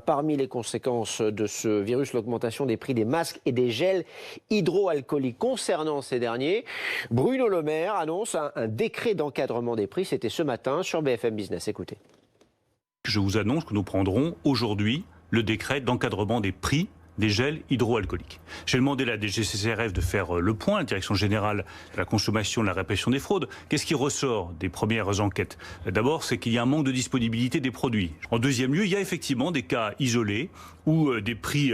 Parmi les conséquences de ce virus, l'augmentation des prix des masques et des gels hydroalcooliques. Concernant ces derniers, Bruno Le Maire annonce un décret d'encadrement des prix. C'était ce matin sur BFM Business. Écoutez. Je vous annonce que nous prendrons aujourd'hui le décret d'encadrement des prix des gels hydroalcooliques. J'ai demandé à la DGCCRF de faire le point, la Direction Générale de la Consommation et de la Répression des Fraudes. Qu'est-ce qui ressort des premières enquêtes? D'abord, c'est qu'il y a un manque de disponibilité des produits. En deuxième lieu, il y a effectivement des cas isolés où des prix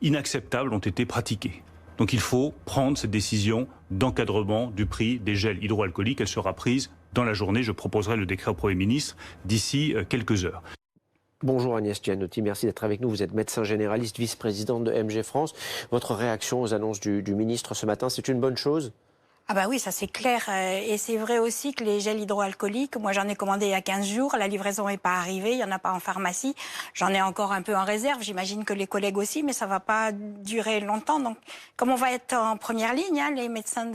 inacceptables ont été pratiqués. Donc il faut prendre cette décision d'encadrement du prix des gels hydroalcooliques. Elle sera prise dans la journée. Je proposerai le décret au Premier ministre d'ici quelques heures. Bonjour Agnès Gianotti, merci d'être avec nous. Vous êtes médecin généraliste, vice-présidente de MG France. Votre réaction aux annonces du ministre ce matin, c'est une bonne chose ? Ah bah oui, ça c'est clair. Et c'est vrai aussi que les gels hydroalcooliques, moi j'en ai commandé il y a 15 jours, la livraison n'est pas arrivée, il n'y en a pas en pharmacie. J'en ai encore un peu en réserve, j'imagine que les collègues aussi, mais ça ne va pas durer longtemps. Donc comme on va être en première ligne, les médecins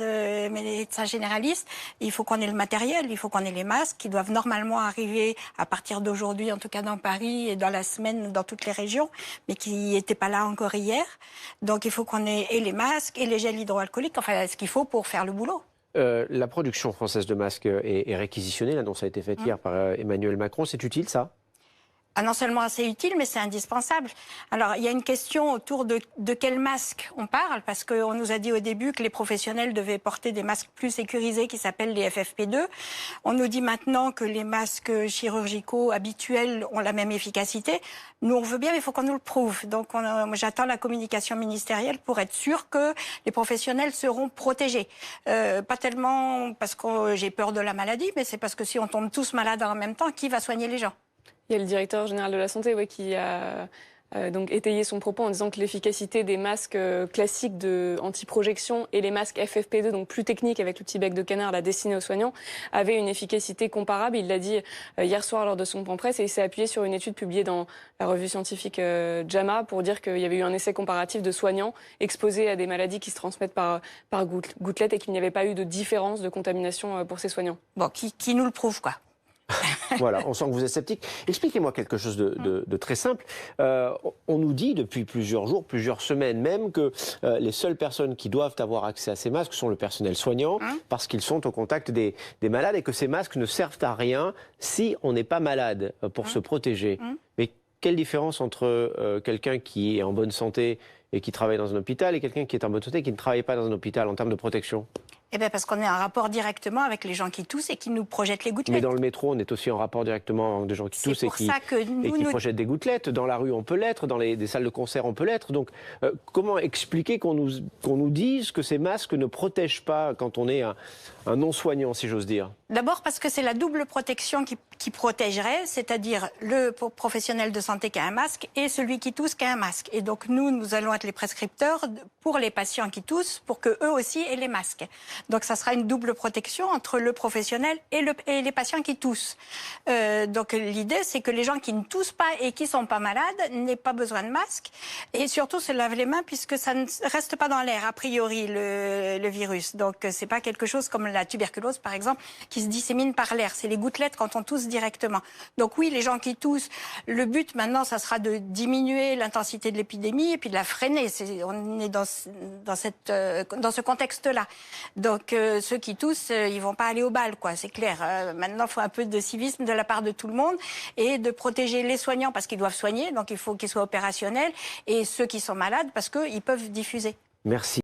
généralistes, il faut qu'on ait le matériel, il faut qu'on ait les masques qui doivent normalement arriver à partir d'aujourd'hui, en tout cas dans Paris et dans la semaine dans toutes les régions, mais qui n'étaient pas là encore hier. Donc il faut qu'on ait et les masques et les gels hydroalcooliques, enfin ce qu'il faut pour faire le boulot. La production française de masques est réquisitionnée, l'annonce a été faite hier par Emmanuel Macron. C'est utile ça ? Ah, non seulement c'est utile, mais c'est indispensable. Alors, il y a une question autour de quel masque on parle, parce qu'on nous a dit au début que les professionnels devaient porter des masques plus sécurisés qui s'appellent les FFP2. On nous dit maintenant que les masques chirurgicaux habituels ont la même efficacité. Nous, on veut bien, mais il faut qu'on nous le prouve. Donc, j'attends la communication ministérielle pour être sûr que les professionnels seront protégés. Pas tellement parce que j'ai peur de la maladie, mais c'est parce que si on tombe tous malades en même temps, qui va soigner les gens ? Il y a le directeur général de la santé qui a donc étayé son propos en disant que l'efficacité des masques classiques de anti-projection et les masques FFP2, donc plus techniques avec le petit bec de canard là, destiné aux soignants, avaient une efficacité comparable. Il l'a dit hier soir lors de son point presse et il s'est appuyé sur une étude publiée dans la revue scientifique JAMA pour dire qu'il y avait eu un essai comparatif de soignants exposés à des maladies qui se transmettent par gouttelette et qu'il n'y avait pas eu de différence de contamination pour ces soignants. Bon, qui nous le prouve, quoi. Voilà, on sent que vous êtes sceptique. Expliquez-moi quelque chose de très simple. On nous dit depuis plusieurs jours, plusieurs semaines même, que les seules personnes qui doivent avoir accès à ces masques sont le personnel soignant, parce qu'ils sont au contact des malades et que ces masques ne servent à rien si on n'est pas malade pour se protéger. Mais quelle différence entre quelqu'un qui est en bonne santé et qui travaille dans un hôpital et quelqu'un qui est en bonne santé et qui ne travaille pas dans un hôpital en termes de protection ? Eh bien, parce qu'on est en rapport directement avec les gens qui toussent et qui nous projettent les gouttelettes. Mais dans le métro, on est aussi en rapport directement avec des gens qui toussent et qui projettent des gouttelettes. Dans la rue, on peut l'être. Dans des salles de concert, on peut l'être. Donc, comment expliquer qu'on nous dise que ces masques ne protègent pas quand on est un non-soignant, si j'ose dire ? D'abord parce que c'est la double protection qui protégerait, c'est-à-dire le professionnel de santé qui a un masque et celui qui tousse qui a un masque. Et donc nous allons être les prescripteurs pour les patients qui toussent pour qu'eux aussi aient les masques. Donc ça sera une double protection entre le professionnel et les patients qui toussent. Donc l'idée, c'est que les gens qui ne toussent pas et qui ne sont pas malades n'aient pas besoin de masque. Et surtout se lavent les mains puisque ça ne reste pas dans l'air, a priori, le virus. Donc c'est pas quelque chose comme la tuberculose, par exemple, qui se dissémine par l'air. C'est les gouttelettes quand on tousse directement. Donc oui, les gens qui toussent, le but maintenant, ça sera de diminuer l'intensité de l'épidémie et puis de la freiner. On est dans ce contexte-là. Donc ceux qui toussent, ils vont pas aller au bal, quoi. C'est clair. Maintenant, il faut un peu de civisme de la part de tout le monde et de protéger les soignants parce qu'ils doivent soigner, donc il faut qu'ils soient opérationnels, et ceux qui sont malades parce qu'ils peuvent diffuser. Merci.